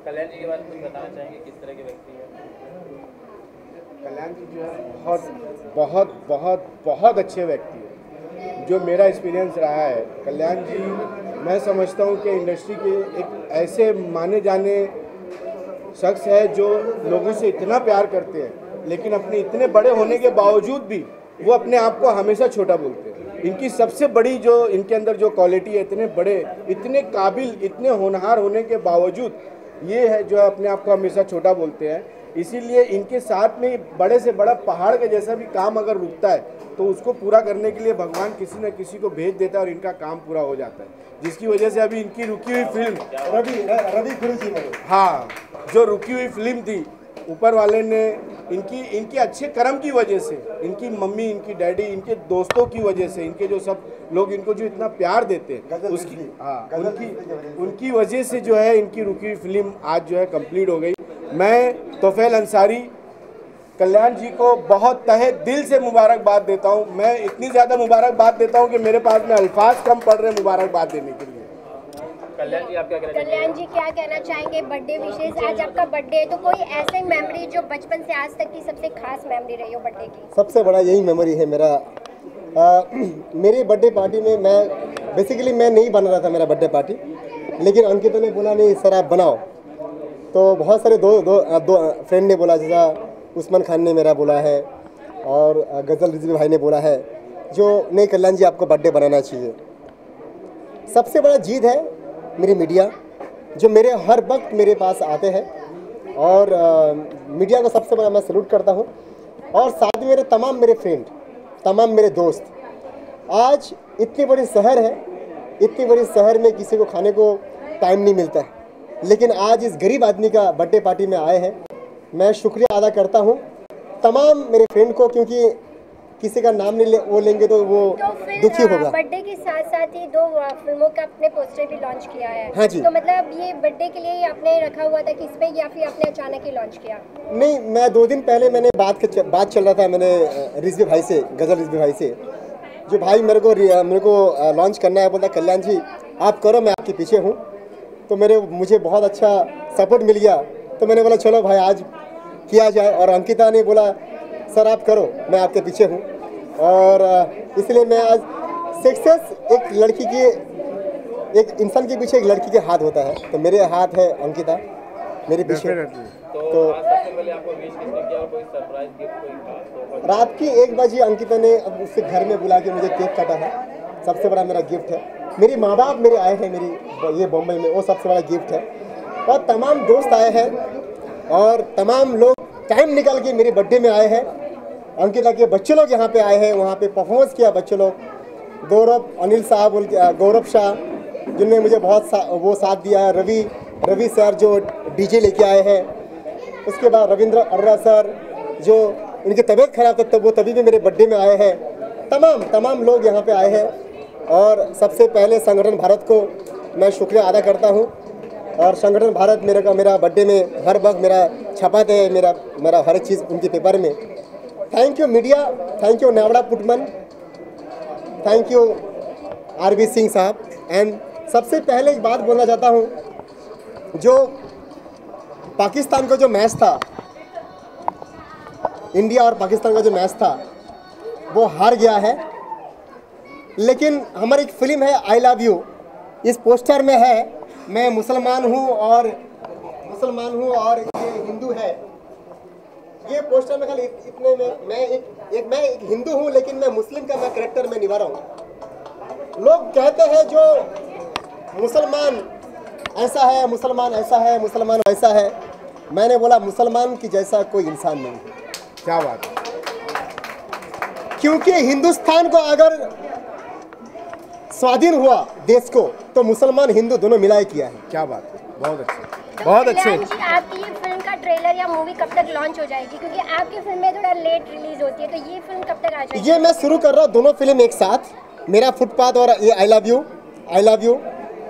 कल्याण जी के बारे में कुछ बताना चाहेंगे, किस तरह के व्यक्ति हैं? कल्याण जी जो है बहुत बहुत बहुत बहुत अच्छे व्यक्ति हैं। जो मेरा एक्सपीरियंस रहा है, कल्याण जी मैं समझता हूँ कि इंडस्ट्री के एक ऐसे माने जाने शख्स है जो लोगों से इतना प्यार करते हैं, लेकिन अपने इतने बड़े होने के बावजूद भी वो अपने आप को हमेशा छोटा बोलते हैं। इनकी सबसे बड़ी जो इनके अंदर जो क्वालिटी है, इतने बड़े, इतने काबिल, इतने होनहार होने के बावजूद ये है जो अपने आप को हमेशा छोटा बोलते हैं। इसीलिए इनके साथ में बड़े से बड़ा पहाड़ के जैसा भी काम अगर रुकता है तो उसको पूरा करने के लिए भगवान किसी न किसी को भेज देता है और इनका काम पूरा हो जाता है, जिसकी वजह से अभी इनकी रुकी हुई फिल्म रवि गुरुजी ने, हाँ, जो रुकी हुई फिल्म थी, ऊपर वाले ने इनकी अच्छे कर्म की वजह से, इनकी मम्मी, इनकी डैडी, इनके दोस्तों की वजह से, इनके जो सब लोग इनको जो इतना प्यार देते हैं उसकी, हाँ, उनकी वजह से जो है इनकी रुकी हुई फिल्म आज जो है कंप्लीट हो गई। मैं तोफैल अंसारी कल्याण जी को बहुत तहे दिल से मुबारकबाद देता हूँ। मैं इतनी ज़्यादा मुबारकबाद देता हूँ कि मेरे पास में अल्फाज कम पड़ रहे मुबारकबाद देने के लिए। कल्याण जी, आप क्या कहना चाहेंगे? कल्याण जी क्या कहना चाहेंगे? बर्थडे विशेष, आज आपका बर्थडे है, तो कोई ऐसी मेमोरी जो बचपन से आज तक की सबसे खास मेमोरी रही हो बर्थडे की? सबसे बड़ा यही मेमोरी है मेरा। मेरी बर्थडे पार्टी में मैं नहीं बना रहा था मेरा बर्थडे पार्टी, लेकिन अंकिता ने बोला नहीं सर आप बनाओ, तो बहुत सारे दो फ्रेंड ने बोला, जैसा उस्मान खान ने मेरा बोला है और गज़ल रिजवी भाई ने बोला है जो नहीं कल्याण जी आपको बर्थडे बनाना चाहिए। सबसे बड़ा जीत है मेरी मीडिया, जो मेरे हर वक्त मेरे पास आते हैं, और मीडिया को सबसे बड़ा मैं सैल्यूट करता हूँ। और साथ में मेरे फ्रेंड, तमाम मेरे दोस्त। आज इतनी बड़ी शहर है, इतनी बड़ी शहर में किसी को खाने को टाइम नहीं मिलता है, लेकिन आज इस गरीब आदमी का बर्थडे पार्टी में आए हैं। मैं शुक्रिया अदा करता हूँ तमाम मेरे फ्रेंड को, क्योंकि किसी का नाम नहीं लेंगे तो वो दुखी होगा। बर्थडे के साथ साथ ही 2 फिल्मों का अपने पोस्टर भी लॉन्च किया है। हाँ जी। तो मतलब ये बर्थडे के लिए ही आपने रखा हुआ था कि इस पे, या फिर आपने अचानक ही लॉन्च किया? नहीं, मैं 2 दिन पहले मैंने बात चल रहा था मैंने रिजवी भाई से, गज़ल रिजवी भाई से, जो भाई मेरे को लॉन्च करना है, बोलता कल्याण जी आप करो, मैं आपके पीछे हूँ। तो मुझे बहुत अच्छा सपोर्ट मिल गया, तो मैंने बोला चलो भाई आज किया जाए। और अंकिता ने बोला सर आप करो, मैं आपके पीछे हूँ। और इसलिए मैं आज सक्सेस एक इंसान के पीछे एक लड़की के हाथ होता है, तो मेरे हाथ है अंकिता मेरे पीछे। तो आज सबसे पहले आपको विश किसने किया और कोई सरप्राइज गिफ्ट, कोई खास तोहफा? रात की 1 बजे अंकिता ने अब उससे घर में बुला के मुझे केक काटा है, सबसे बड़ा मेरा गिफ्ट है। मेरे माँ बाप मेरे आए हैं ये बम्बई में, वो सबसे बड़ा गिफ्ट है। और तमाम दोस्त आए हैं और तमाम लोग टाइम निकाल के मेरे बर्थडे में आए हैं। अंकिता के बच्चे लोग यहाँ पे आए हैं, वहाँ पे परफॉर्मेंस किया बच्चे लोग। अनिल साहब, गौरव शाह जिनने मुझे बहुत वो साथ दिया है। रवि सर जो डीजे लेके आए हैं। उसके बाद रविंद्र अर्रा सर जो उनकी तबीयत खराब था तब वो तभी भी मेरे बर्थडे में आए हैं। तमाम लोग यहाँ पे आए हैं। और सबसे पहले संगठन भारत को मैं शुक्रिया अदा करता हूँ। और संगठन भारत मेरा बर्थडे में हर वक्त मेरा छपाते हैं, मेरा हर चीज़ उनके पेपर में। Thank you media, thank you नावड़ा पुटमन, थैंक यू आरबी सिंह साहब। एंड सबसे पहले एक बात बोलना चाहता हूँ, जो पाकिस्तान का जो मैच था, इंडिया और पाकिस्तान का जो मैच था वो हार गया है, लेकिन हमारी एक फिल्म है आई लव यू, इस पोस्टर में है मैं मुसलमान हूँ और ये हिंदू है। ये पोस्टर में खाली इतने में मैं एक हिंदू हूँ, लेकिन मैं मुस्लिम का मैं कैरेक्टर में निभा रहा हूँ। लोग कहते हैं जो मुसलमान ऐसा है, मुसलमान ऐसा है, मुसलमान ऐसा है। मैंने बोला मुसलमान की जैसा कोई इंसान नहीं है। क्या बात है। क्योंकि हिंदुस्तान को अगर स्वाधीन हुआ देश को, तो मुसलमान हिंदू दोनों मिलाए किया है। क्या बात है, बहुत अच्छे, बहुत अच्छे। कल्याण जी, आपकी ये फिल्म का ट्रेलर या मूवी कब तक लॉन्च हो जाएगी? क्योंकि आपकी फिल्में थोड़ा लेट रिलीज होती है, तो ये फिल्म कब तक आ जाएगी? ये मैं शुरू कर रहा हूँ दोनों फिल्म एक साथ, मेरा फुटपाथ और ये आई लव यू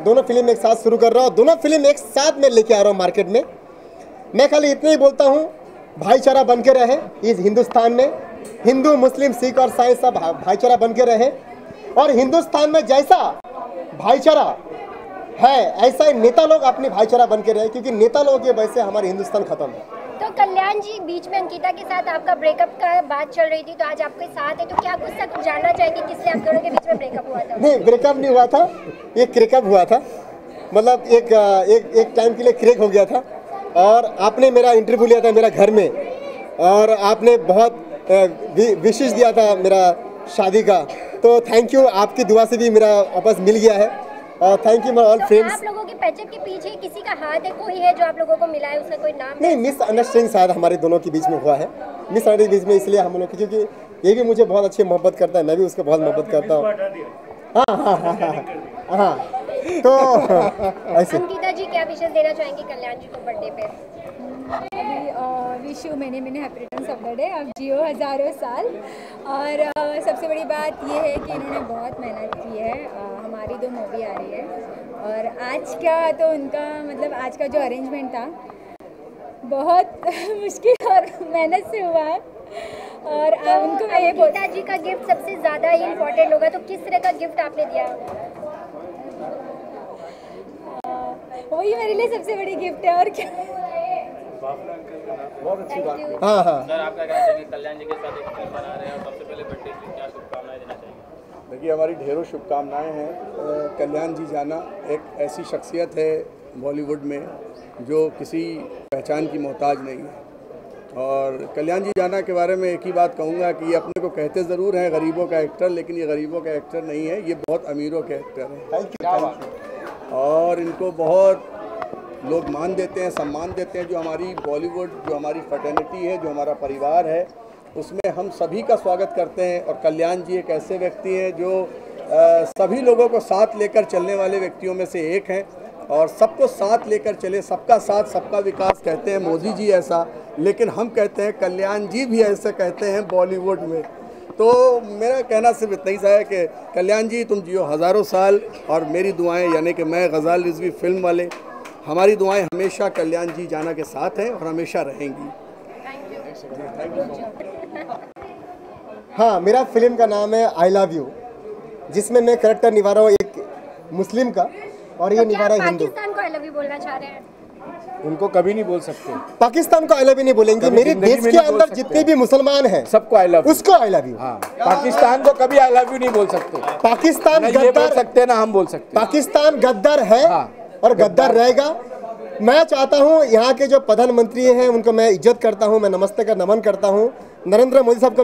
दोनों फिल्म एक साथ शुरू कर रहा हूँ। दोनों फिल्म एक साथ में लेके आ रहा हूँ मार्केट में। मैं खाली इतना ही बोलता हूँ, भाईचारा बन के रहे इस हिंदुस्तान में। हिंदू, मुस्लिम, सिख और ईसाई सब भाईचारा बन के रहे। और हिंदुस्तान में जैसा भाईचारा है ऐसा ही नेता लोग अपनी भाईचारा बन के रहे, क्योंकि नेता लोगों की वजह से हमारे हिंदुस्तान खत्म है। तो कल्याण जी, बीच में अंकिता के साथ आपका ब्रेकअप का बात चल रही थी, तो आज आपके साथ है, तो क्या कुछ तक जानना चाहेंगे किससे आप दोनों के बीच में ब्रेकअप हुआ था? नहीं, ब्रेकअप नहीं हुआ था, ये क्रेकअप हुआ था। मतलब एक टाइम के लिए क्रेक हो गया था। और आपने मेरा इंटरव्यू लिया था मेरा घर में, और आपने बहुत विशेष दिया था मेरा शादी का, तो थैंक यू। आपकी दुआ से भी मेरा वापस मिल गया है, और thank you my all friends. आप लोगों के पैचअप के पीछे किसी का हाथ है, कोई है जो आप लोगों को मिला है, उसका कोई नाम? नहीं, मिसअंडरस्टैंडिंग शायद हमारे दोनों के बीच में हुआ है। मिसअंडरस्टैंडिंग बीच में इसलिए हम लोग, क्योंकि ये भी मुझे बहुत अच्छी मोहब्बत करता है, मैं भी उसको बहुत मोहब्बत करता हूँ। हाँ, तो ऐसे। अंकिता जी, क्या विशेष देना चाहेंगे कल्याण जी को बर्थडे पे? Wish you many happy returns of the day. आप जियो हज़ारों साल। और सबसे बड़ी बात ये है कि इन्होंने बहुत मेहनत की है। हमारी 2 मूवी आ रही है, और आज का तो उनका मतलब आज का जो अरेंजमेंट था बहुत मुश्किल और मेहनत से हुआ है। और उनको मैं ये अंकिता जी का गिफ्ट सबसे ज़्यादा ही इम्पोर्टेंट होगा, तो किस तरह का गिफ्ट आपने दिया? वही मेरे लिए सबसे बड़ी गिफ्ट है। और क्या, बहुत अच्छी बात है। हाँ हाँ, सर, आप क्या कहना चाहेंगे कल्याण जी के साथ एक फिल्म बना रहे हैं, और सबसे पहले बर्थडे की क्या शुभकामनाएं देना चाहेंगे? देखिए, हमारी ढेरों शुभकामनाएं हैं। कल्याण जी जाना एक ऐसी शख्सियत है बॉलीवुड में जो किसी पहचान की मोहताज नहीं है। और कल्याण जी जाना के बारे में एक ही बात कहूँगा कि ये अपने को कहते ज़रूर हैं गरीबों का एक्टर, लेकिन ये गरीबों का एक्टर नहीं है, ये बहुत अमीरों के एक्टर हैं। Thank you. और इनको बहुत लोग मान देते हैं, सम्मान देते हैं। जो हमारी बॉलीवुड, जो हमारी फ्रेटर्निटी है, जो हमारा परिवार है, उसमें हम सभी का स्वागत करते हैं। और कल्याण जी एक ऐसे व्यक्ति हैं जो सभी लोगों को साथ लेकर चलने वाले व्यक्तियों में से एक हैं, और सबको साथ लेकर चले। सबका साथ सबका विकास कहते हैं मोदी जी ऐसा, लेकिन हम कहते हैं कल्याण जी भी ऐसे कहते हैं बॉलीवुड में। तो मेरा कहना सिर्फ इतना ही सा है कि कल्याण जी तुम जियो हज़ारों साल, और मेरी दुआएं, यानी कि मैं गज़ाल रिजवी फिल्म वाले, हमारी दुआएं हमेशा कल्याण जी जाना के साथ हैं और हमेशा रहेंगी। हाँ, मेरा फिल्म का नाम है आई लव यू, जिसमें मैं करेक्टर निभा रहा हूँ एक मुस्लिम का, और ये निभा रहा है हिंदू। पाकिस्तान को आई लव यू बोलना चाह रहे हैं? उनको कभी नहीं बोल सकते, पाकिस्तान को आई लव यू नहीं बोलेंगे। मेरे देश के अंदर जितने भी मुसलमान हैं सबको आई लव, उसको आई लव यू। हाँ, पाकिस्तान को कभी आई लव यू नहीं बोल सकते। पाकिस्तान ये बोल गद्दार सकते ना, हम बोल सकते। पाकिस्तान गद्दार है, हाँ, और गद्दार रहेगा। मैं चाहता हूं यहाँ के जो प्रधानमंत्री हैं उनको मैं इज्जत करता हूं, मैं नमस्ते का नमन करता हूं। नरेंद्र मोदी साहब को